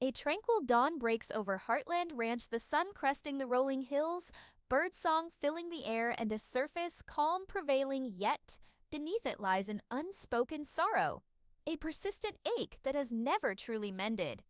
A tranquil dawn breaks over Heartland Ranch, the sun cresting the rolling hills, birdsong filling the air, and a surface calm prevailing, yet beneath it lies an unspoken sorrow, a persistent ache that has never truly mended.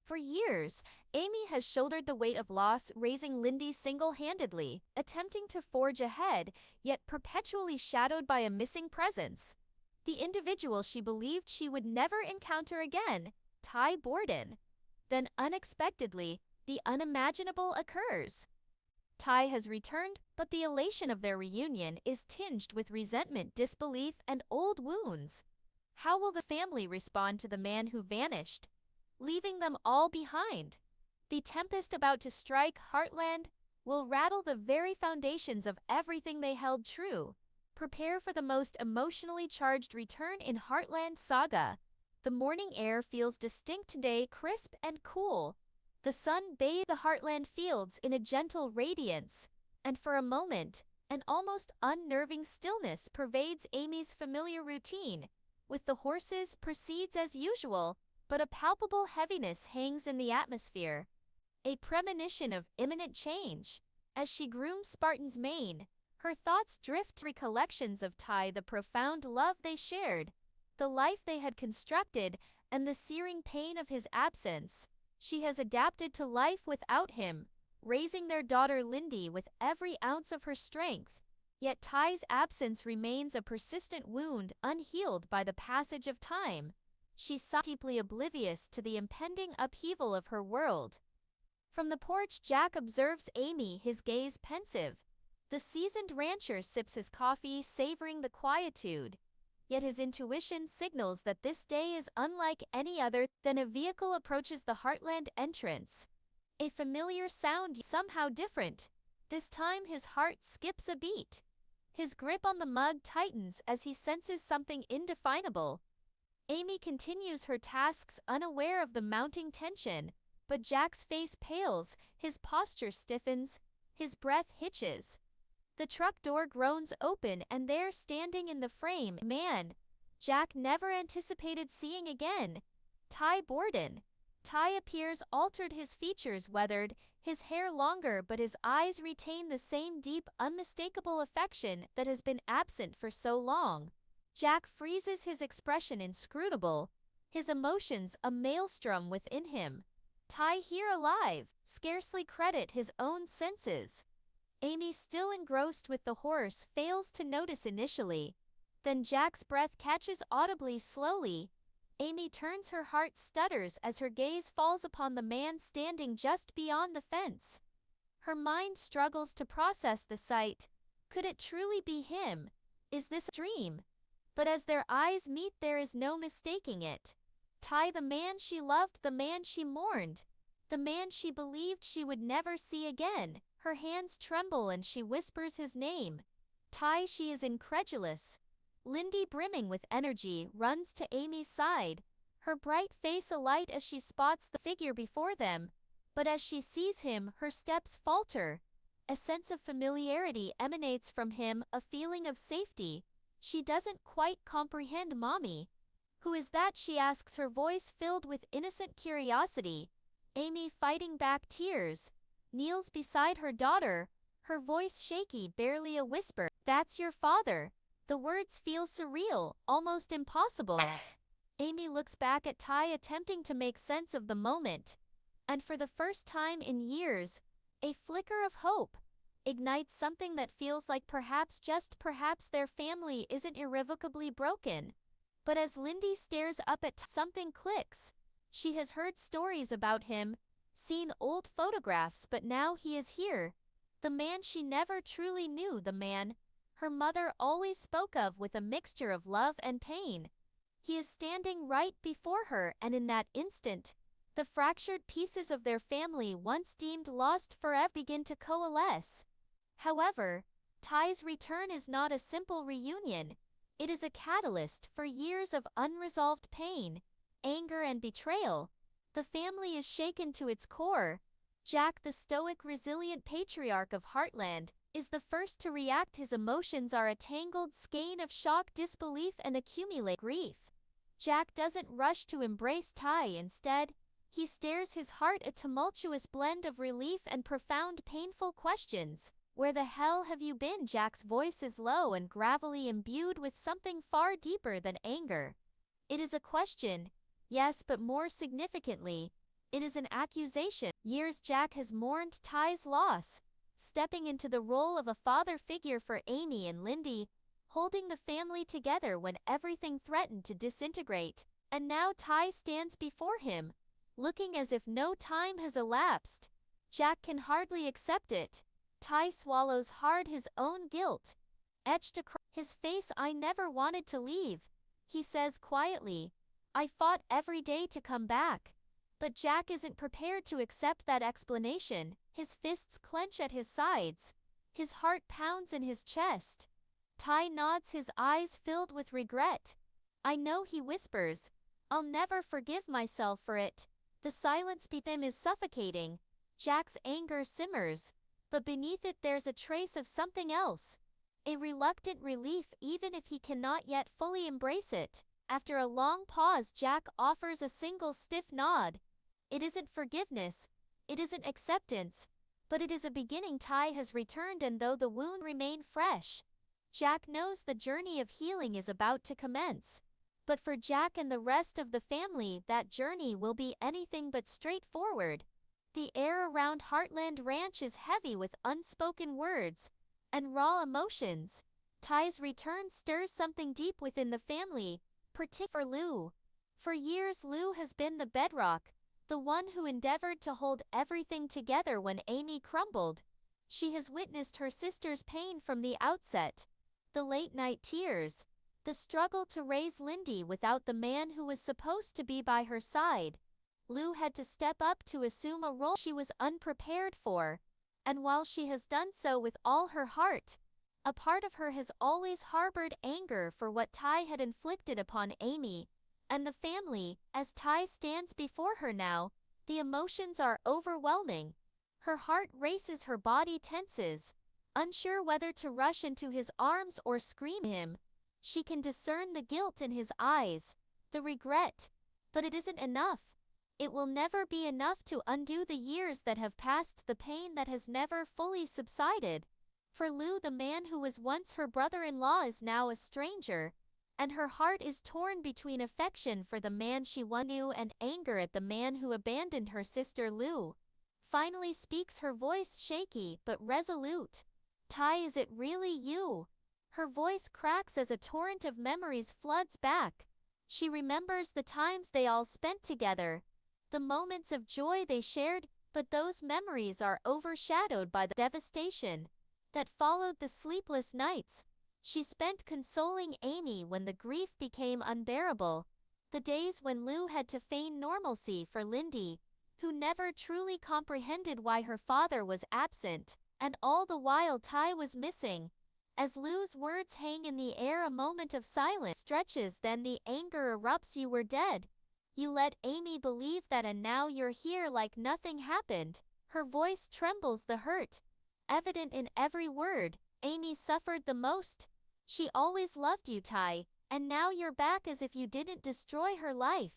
For years, Amy has shouldered the weight of loss, raising Lindy single-handedly, attempting to forge ahead, yet perpetually shadowed by a missing presence. The individual she believed she would never encounter again, Borden. Then unexpectedly, the unimaginable occurs. Ty has returned, but the elation of their reunion is tinged with resentment, disbelief, and old wounds. How will the family respond to the man who vanished, leaving them all behind? The tempest about to strike Heartland will rattle the very foundations of everything they held true. Prepare for the most emotionally charged return in Heartland saga. The morning air feels distinct today, crisp and cool. The sun bathed the Heartland fields in a gentle radiance, and for a moment, an almost unnerving stillness pervades Amy's familiar routine. With the horses proceeds as usual, but a palpable heaviness hangs in the atmosphere, a premonition of imminent change. As she grooms Spartan's mane, her thoughts drift to recollections of Ty, the profound love they shared, the life they had constructed, and the searing pain of his absence. She has adapted to life without him, raising their daughter Lindy with every ounce of her strength. Yet Ty's absence remains a persistent wound, unhealed by the passage of time. She sought, deeply oblivious to the impending upheaval of her world. From the porch, Jack observes Amy, his gaze pensive. The seasoned rancher sips his coffee, savoring the quietude. Yet his intuition signals that this day is unlike any other. Then a vehicle approaches the Heartland entrance. A familiar sound, somehow different. This time his heart skips a beat. His grip on the mug tightens as he senses something indefinable. Amy continues her tasks, unaware of the mounting tension, but Jack's face pales, his posture stiffens, his breath hitches. The truck door groans open, and there, standing in the frame, man Jack never anticipated seeing again, Ty Borden. Ty appears altered, his features weathered, his hair longer, but his eyes retain the same deep, unmistakable affection that has been absent for so long. Jack freezes, his expression inscrutable, his emotions a maelstrom within him. Ty, here alive, scarcely credit his own senses. Amy, still engrossed with the horse, fails to notice initially. Then Jack's breath catches audibly, slowly. Amy turns, her heart stutters as her gaze falls upon the man standing just beyond the fence. Her mind struggles to process the sight. Could it truly be him? Is this a dream? But as their eyes meet, there is no mistaking it. Ty, the man she loved, the man she mourned, the man she believed she would never see again. Her hands tremble and she whispers his name. Ty, she is incredulous. Lindy, brimming with energy, runs to Amy's side, her bright face alight as she spots the figure before them. But as she sees him, her steps falter. A sense of familiarity emanates from him, a feeling of safety. She doesn't quite comprehend. Mommy, who is that? She asks, her voice filled with innocent curiosity. Amy, fighting back tears, kneels beside her daughter, her voice shaky, barely a whisper. That's your father. The words feel surreal, almost impossible. Amy looks back at Ty, attempting to make sense of the moment. And for the first time in years, a flicker of hope ignites, something that feels like perhaps, just perhaps, their family isn't irrevocably broken. But as Lindy stares up at Ty, something clicks. She has heard stories about him, seen old photographs, but now he is here. The man she never truly knew, the man her mother always spoke of with a mixture of love and pain. He is standing right before her, and in that instant, the fractured pieces of their family, once deemed lost forever, begin to coalesce. However, Ty's return is not a simple reunion. It is a catalyst for years of unresolved pain, anger, and betrayal. The family is shaken to its core. Jack, the stoic, resilient patriarch of Heartland, is the first to react. His emotions are a tangled skein of shock, disbelief, and accumulate grief. Jack doesn't rush to embrace Ty. Instead, He stares, his heart a tumultuous blend of relief and profound painful questions. Where the hell have you been? Jack's voice is low and gravelly, imbued with something far deeper than anger. It is a question, yes, but more significantly, it is an accusation. Years Jack has mourned Ty's loss, stepping into the role of a father figure for Amy and Lindy, holding the family together when everything threatened to disintegrate. And now Ty stands before him, looking as if no time has elapsed. Jack can hardly accept it. Ty swallows hard, his own guilt etched across his face. I never wanted to leave, he says quietly. I fought every day to come back. But Jack isn't prepared to accept that explanation. His fists clench at his sides. His heart pounds in his chest. Ty nods, his eyes filled with regret. I know, he whispers. I'll never forgive myself for it. The silence beneath him is suffocating. Jack's anger simmers, but beneath it there's a trace of something else. A reluctant relief, even if he cannot yet fully embrace it. After a long pause, Jack offers a single stiff nod. It isn't forgiveness, it isn't acceptance, but it is a beginning. Ty has returned, and though the wound remains fresh, Jack knows the journey of healing is about to commence. But for Jack and the rest of the family, that journey will be anything but straightforward. The air around Heartland Ranch is heavy with unspoken words and raw emotions. Ty's return stirs something deep within the family, particularly for Lou. For years, Lou has been the bedrock, the one who endeavored to hold everything together when Amy crumbled. She has witnessed her sister's pain from the outset. The late-night tears, the struggle to raise Lindy without the man who was supposed to be by her side. Lou had to step up to assume a role she was unprepared for. And while she has done so with all her heart, a part of her has always harbored anger for what Ty had inflicted upon Amy and the family. As Ty stands before her now, the emotions are overwhelming. Her heart races, her body tenses, unsure whether to rush into his arms or scream him. She can discern the guilt in his eyes, the regret, but it isn't enough. It will never be enough to undo the years that have passed, the pain that has never fully subsided. For Lou, the man who was once her brother-in-law is now a stranger, and her heart is torn between affection for the man she once knew and anger at the man who abandoned her sister. Lou finally speaks, her voice shaky but resolute. Ty, is it really you? Her voice cracks as a torrent of memories floods back. She remembers the times they all spent together, the moments of joy they shared, but those memories are overshadowed by the devastation that followed, the sleepless nights she spent consoling Amy when the grief became unbearable, the days when Lou had to feign normalcy for Lindy, who never truly comprehended why her father was absent, and all the while Ty was missing. As Lou's words hang in the air, a moment of silence stretches, then the anger erupts. You were dead. You let Amy believe that, and now you're here like nothing happened. Her voice trembles, the hurt evident in every word. Amy suffered the most. She always loved you, Ty, and now you're back as if you didn't destroy her life.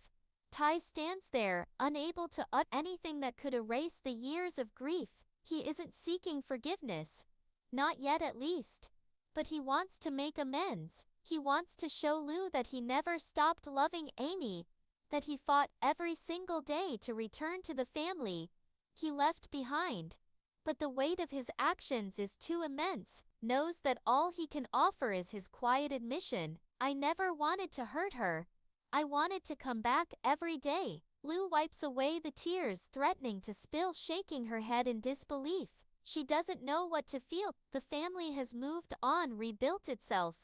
Ty stands there, unable to utter anything that could erase the years of grief. He isn't seeking forgiveness. Not yet, at least. But he wants to make amends. He wants to show Lou that he never stopped loving Amy, that he fought every single day to return to the family he left behind. But the weight of his actions is too immense, knows that all he can offer is his quiet admission. I never wanted to hurt her. I wanted to come back every day. Lou wipes away the tears threatening to spill, shaking her head in disbelief. She doesn't know what to feel. The family has moved on, rebuilt itself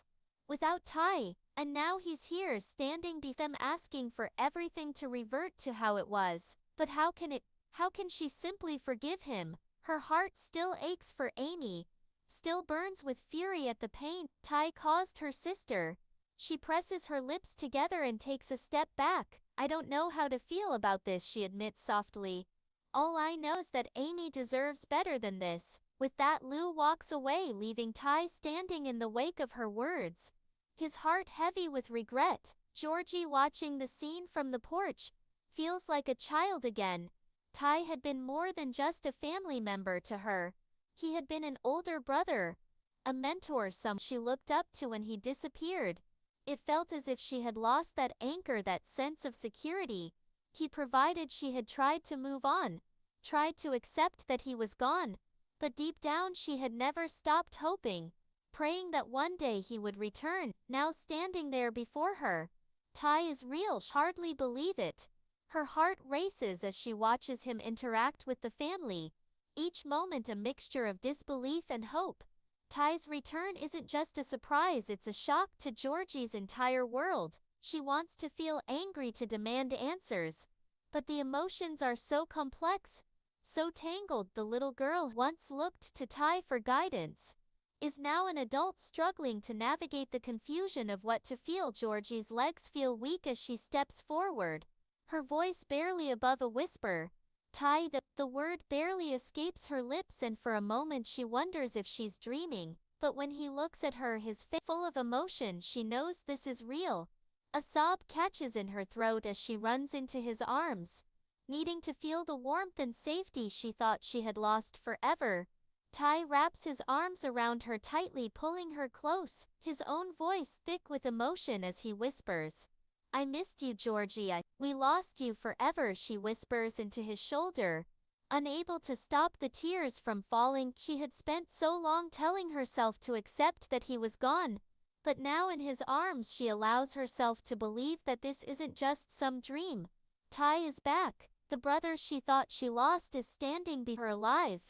without Ty, and now he's here standing before them, asking for everything to revert to how it was. But how can she simply forgive him? Her heart still aches for Amy, still burns with fury at the pain Ty caused her sister. She presses her lips together and takes a step back. I don't know how to feel about this, she admits softly. All I know is that Amy deserves better than this. With that, Lou walks away, leaving Ty standing in the wake of her words, his heart heavy with regret. Georgie, watching the scene from the porch, Feels like a child again. Ty had been more than just a family member to her. He had been an older brother, a mentor, someone she looked up to when he disappeared. It felt as if she had lost that anchor, that sense of security he provided. She had tried to move on, tried to accept that he was gone, but deep down she had never stopped hoping, praying that one day he would return. Now standing there before her, Ty is real. She hardly believe it. Her heart races as she watches him interact with the family, each moment a mixture of disbelief and hope. Ty's return isn't just a surprise, it's a shock to Georgie's entire world. She wants to feel angry, to demand answers, but the emotions are so complex, so tangled. The little girl who once looked to Ty for guidance is now an adult struggling to navigate the confusion of what to feel. Georgie's legs feel weak as she steps forward, her voice barely above a whisper. Ty, the word barely escapes her lips, and for a moment she wonders if she's dreaming. But when he looks at her, his face full of emotion, she knows this is real. A sob catches in her throat as she runs into his arms, needing to feel the warmth and safety she thought she had lost forever. Ty wraps his arms around her tightly, pulling her close, his own voice thick with emotion as he whispers, "I missed you, Georgie. We lost you forever," she whispers into his shoulder, unable to stop the tears from falling. She had spent so long telling herself to accept that he was gone, but now in his arms she allows herself to believe that this isn't just some dream. Ty is back. The brother she thought she lost is standing before her, alive,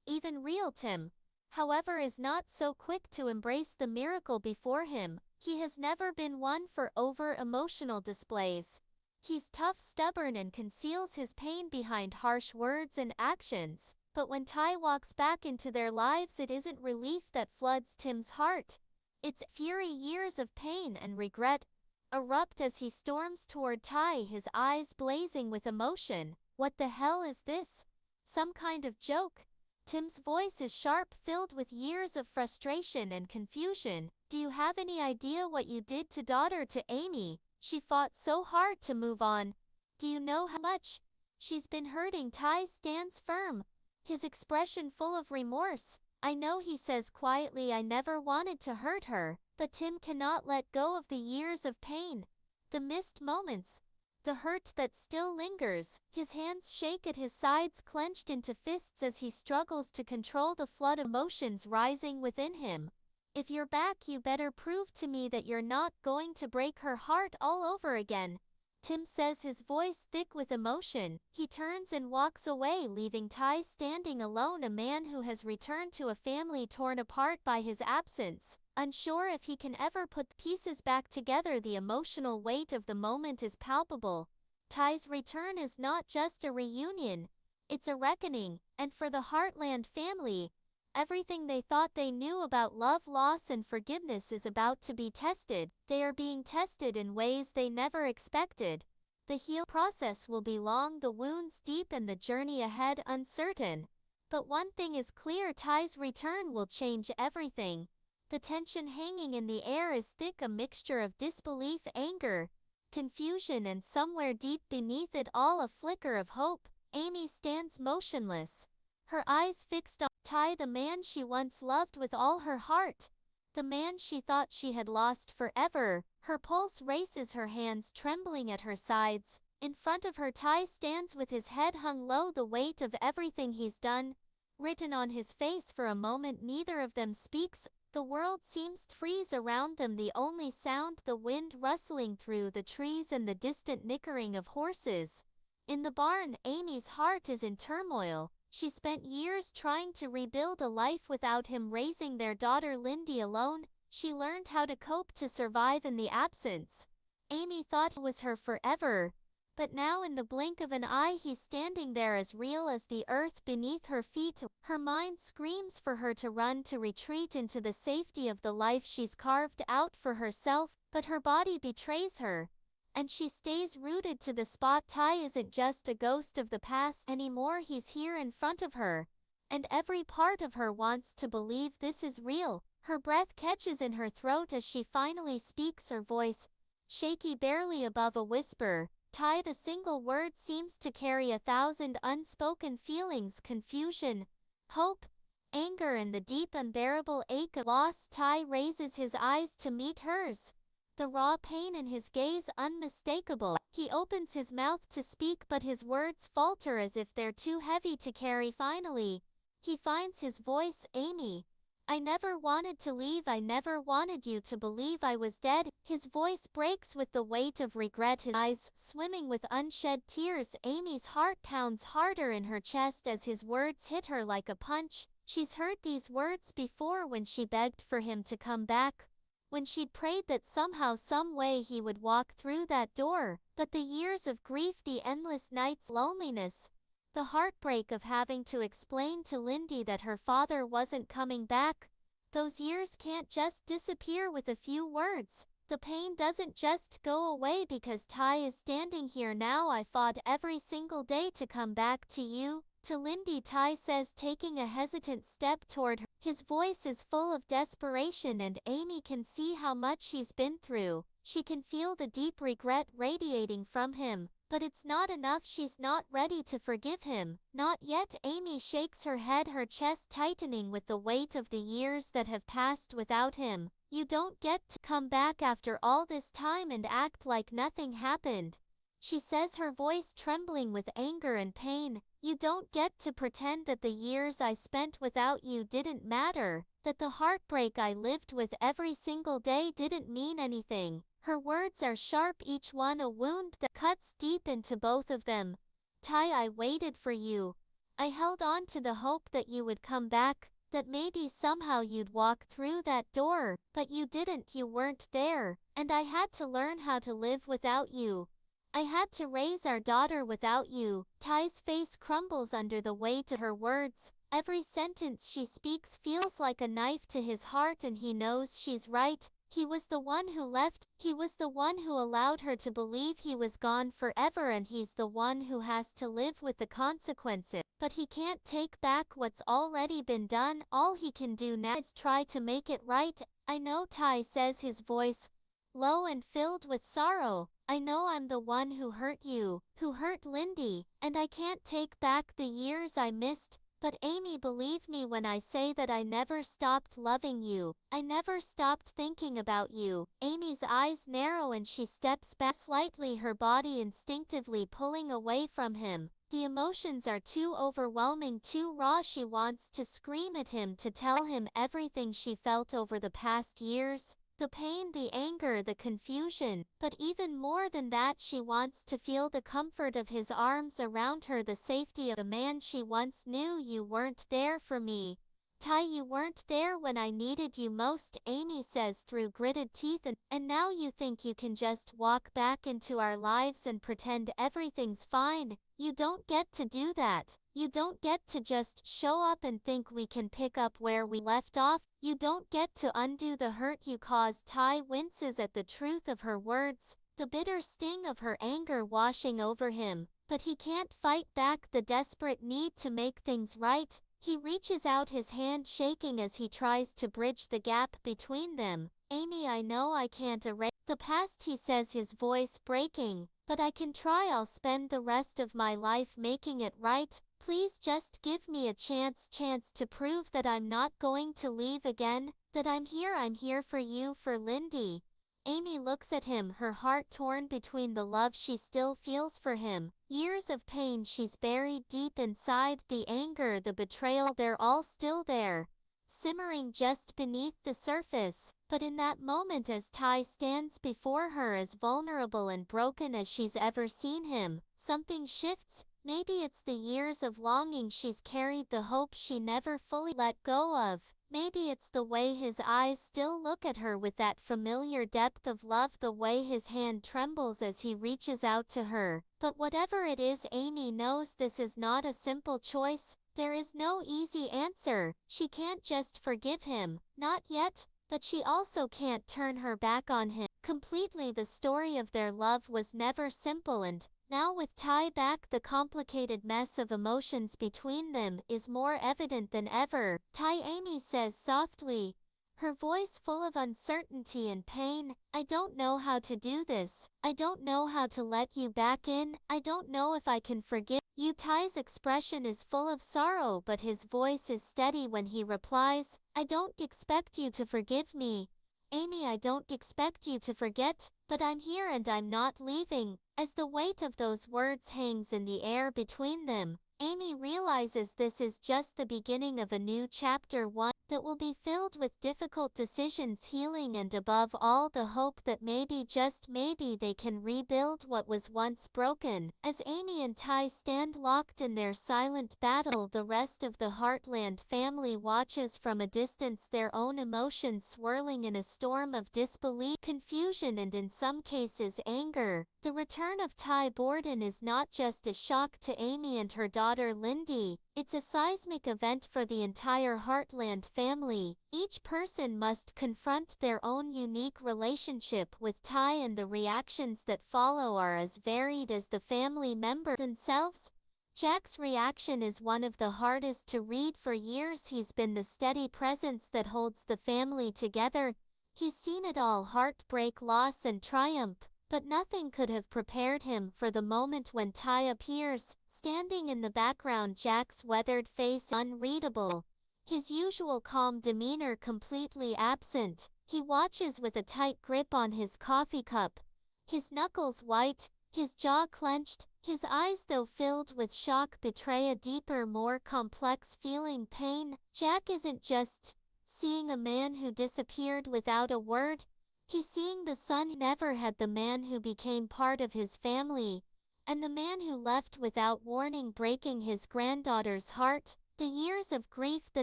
even real. Tim, however, is not so quick to embrace the miracle before him. He has never been one for over-emotional displays. He's tough, stubborn, and conceals his pain behind harsh words and actions. But when Ty walks back into their lives, it isn't relief that floods Tim's heart. It's fury. Years of pain and regret erupt as he storms toward Ty, his eyes blazing with emotion. "What the hell is this? Some kind of joke?" Tim's voice is sharp, filled with years of frustration and confusion. "Do you have any idea what you did to daughter, to Amy? She fought so hard to move on. Do you know how much she's been hurting?" Ty stands firm, his expression full of remorse. "I know," he says quietly, "I never wanted to hurt her." But Tim cannot let go of the years of pain, the missed moments, the hurt that still lingers. His hands shake at his sides, clenched into fists as he struggles to control the flood of emotions rising within him. "If you're back, you better prove to me that you're not going to break her heart all over again," Tim says, his voice thick with emotion. He turns and walks away, leaving Ty standing alone, a man who has returned to a family torn apart by his absence, unsure if he can ever put the pieces back together. The emotional weight of the moment is palpable. Ty's return is not just a reunion, it's a reckoning, and for the Heartland family, everything they thought they knew about love, loss, and forgiveness is about to be tested. They are being tested in ways they never expected. The heal process will be long, the wounds deep, and the journey ahead uncertain. But one thing is clear: Ty's return will change everything. The tension hanging in the air is thick, a mixture of disbelief, anger, confusion, and somewhere deep beneath it all, a flicker of hope. Amy stands motionless, her eyes fixed on Ty, the man she once loved with all her heart, the man she thought she had lost forever. Her pulse races, her hands trembling at her sides. In front of her, Ty stands with his head hung low, the weight of everything he's done written on his face. For a moment, neither of them speaks. The world seems to freeze around them, the only sound the wind rustling through the trees and the distant nickering of horses. In the barn, Amy's heart is in turmoil. She spent years trying to rebuild a life without him, raising their daughter Lindy alone. She learned how to cope, to survive in the absence. Amy thought he was her forever, but now in the blink of an eye he's standing there, as real as the earth beneath her feet. Her mind screams for her to run, to retreat into the safety of the life she's carved out for herself, but her body betrays her, and she stays rooted to the spot. Ty isn't just a ghost of the past anymore, he's here in front of her, and every part of her wants to believe this is real. Her breath catches in her throat as she finally speaks, her voice shaky, barely above a whisper. Ty, the single word seems to carry 1,000 unspoken feelings: confusion, hope, anger, and the deep unbearable ache of loss. Ty raises his eyes to meet hers, the raw pain in his gaze unmistakable. He opens his mouth to speak, but his words falter as if they're too heavy to carry. Finally, he finds his voice. Amy, I never wanted to leave. I never wanted you to believe I was dead. His voice breaks with the weight of regret, his eyes swimming with unshed tears. Amy's heart pounds harder in her chest as his words hit her like a punch. She's heard these words before, when she begged for him to come back, when she'd prayed that somehow, some way he would walk through that door. But the years of grief, the endless nights, loneliness, the heartbreak of having to explain to Lindy that her father wasn't coming back, those years can't just disappear with a few words. The pain doesn't just go away because Ty is standing here now. I fought every single day to come back to you, to Lindy, Ty says, taking a hesitant step toward her. His voice is full of desperation, and Amy can see how much he's been through. She can feel the deep regret radiating from him. But it's not enough. She's not ready to forgive him. Not yet. Amy shakes her head, her chest tightening with the weight of the years that have passed without him. You don't get to come back after all this time and act like nothing happened, she says, her voice trembling with anger and pain. You don't get to pretend that the years I spent without you didn't matter, that the heartbreak I lived with every single day didn't mean anything. Her words are sharp, each one a wound that cuts deep into both of them. Ty, I waited for you. I held on to the hope that you would come back, that maybe somehow you'd walk through that door, but you didn't. You weren't there, and I had to learn how to live without you. I had to raise our daughter without you. Ty's face crumbles under the weight of her words. Every sentence she speaks feels like a knife to his heart, and he knows she's right. He was the one who left. He was the one who allowed her to believe he was gone forever, and he's the one who has to live with the consequences. But he can't take back what's already been done. All he can do now is try to make it right. I know, Ty says, his voice low and filled with sorrow. I know I'm the one who hurt you, who hurt Lindy, and I can't take back the years I missed. But Amy, believe me when I say that I never stopped loving you. I never stopped thinking about you. Amy's eyes narrow and she steps back slightly, her body instinctively pulling away from him. The emotions are too overwhelming, too raw. She wants to scream at him, to tell him everything she felt over the past years. The pain, the anger, the confusion. But even more than that, she wants to feel the comfort of his arms around her, the safety of the man she once knew. You weren't there for me, Ty. You weren't there when I needed you most, Amy says through gritted teeth. And now you think you can just walk back into our lives and pretend everything's fine. You don't get to do that. You don't get to just show up and think we can pick up where we left off. You don't get to undo the hurt you caused. Ty winces at the truth of her words, the bitter sting of her anger washing over him. But he can't fight back the desperate need to make things right. He reaches out, his hand shaking as he tries to bridge the gap between them. Amy, I know I can't erase the past, he says, his voice breaking. But I can try. I'll spend the rest of my life making it right. Please just give me a chance to prove that I'm not going to leave again, that I'm here for you, for Lindy. Amy looks at him, her heart torn between the love she still feels for him, years of pain she's buried deep inside, the anger, the betrayal, they're all still there, simmering just beneath the surface. But in that moment, as Ty stands before her, as vulnerable and broken as she's ever seen him, something shifts. Maybe it's the years of longing she's carried, the hope she never fully let go of. Maybe it's the way his eyes still look at her with that familiar depth of love, the way his hand trembles as he reaches out to her. But whatever it is, Amy knows this is not a simple choice. There is no easy answer. She can't just forgive him, not yet, but she also can't turn her back on him completely. The story of their love was never simple, and now with Ty back, the complicated mess of emotions between them is more evident than ever. Ty, Amy says softly, her voice full of uncertainty and pain. I don't know how to do this. I don't know how to let you back in. I don't know if I can forgive you. Ty's expression is full of sorrow, but his voice is steady when he replies, I don't expect you to forgive me. Amy, I don't expect you to forget, but I'm here and I'm not leaving. As the weight of those words hangs in the air between them, Amy realizes this is just the beginning of a new chapter, one that will be filled with difficult decisions, healing, and above all the hope that maybe, just maybe, they can rebuild what was once broken. As Amy and Ty stand locked in their silent battle, the rest of the Heartland family watches from a distance, their own emotions swirling in a storm of disbelief, confusion, and in some cases anger. The return of Ty Borden is not just a shock to Amy and her daughter Lindy, it's a seismic event for the entire Heartland family. Each person must confront their own unique relationship with Ty, and the reactions that follow are as varied as the family members themselves. Jack's reaction is one of the hardest to read. For years he's been the steady presence that holds the family together. He's seen it all: heartbreak, loss, and triumph. But nothing could have prepared him for the moment when Ty appears, standing in the background, Jack's weathered face unreadable, his usual calm demeanor completely absent. He watches with a tight grip on his coffee cup, his knuckles white, his jaw clenched. His eyes, though filled with shock, betray a deeper, more complex feeling: pain. Jack isn't just seeing a man who disappeared without a word. He's seeing the son he never had, the man who became part of his family, and the man who left without warning, breaking his granddaughter's heart. The years of grief, the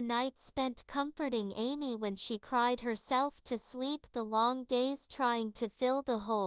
nights spent comforting Amy when she cried herself to sleep, the long days trying to fill the hole